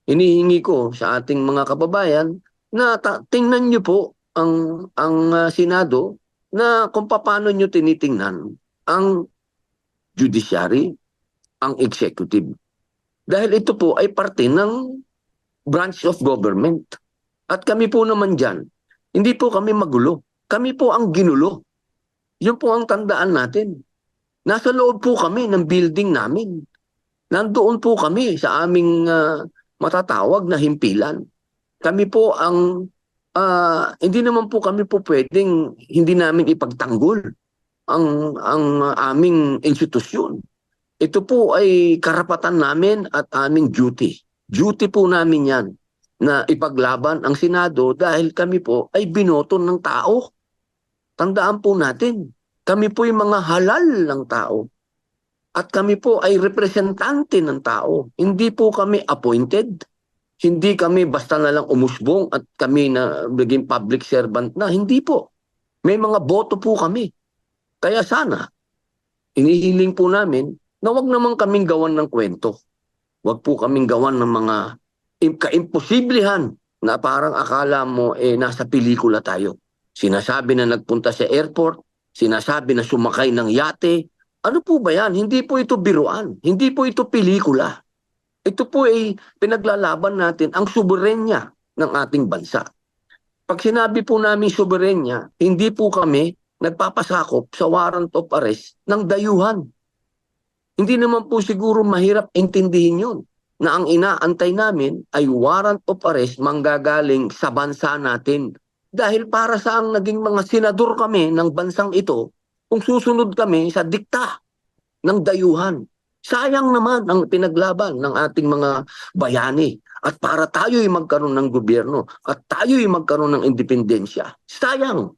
Hinihingi ko sa ating mga kababayan na tingnan niyo po ang Senado na kung paano niyo tinitingnan ang judiciary, ang executive. Dahil ito po ay parte ng branch of government. At kami po naman dyan, hindi po kami magulo. Kami po ang ginulo. Yun po ang tandaan natin. Nasa loob po kami ng building namin. Nandoon po kami sa aming matatawag na himpilan. Kami po ang, hindi naman po kami po pwedeng hindi namin ipagtanggol ang aming institusyon. Ito po ay karapatan namin at aming duty. Duty po namin yan na ipaglaban ang Senado dahil kami po ay binoto ng tao. Tandaan po natin, kami po ay mga halal ng tao. At kami po ay representante ng tao. Hindi po kami appointed. Hindi kami basta na lang umusbong at kami na naging public servant na. Hindi po. May mga boto po kami. Kaya sana, inihiling po namin na wag naman kaming gawan ng kwento. Wag po kaming gawan ng mga kaimposiblihan na parang akala mo nasa pelikula tayo. Sinasabi na nagpunta sa airport, sinasabi na sumakay ng yate. Ano po ba yan? Hindi po ito biruan. Hindi po ito pelikula. Ito po ay pinaglalaban natin ang soberenya ng ating bansa. Pag sinabi po namin soberenya, hindi po kami nagpapasakop sa warrant of arrest ng dayuhan. Hindi naman po siguro mahirap intindihin yun na ang inaantay namin ay warrant of arrest manggagaling sa bansa natin. Dahil para sa ang naging mga senador kami ng bansang ito, kung susunod kami sa dikta ng dayuhan. Sayang naman ang pinaglaban ng ating mga bayani. At para tayo'y magkaroon ng gobyerno at tayo'y magkaroon ng independensya. Sayang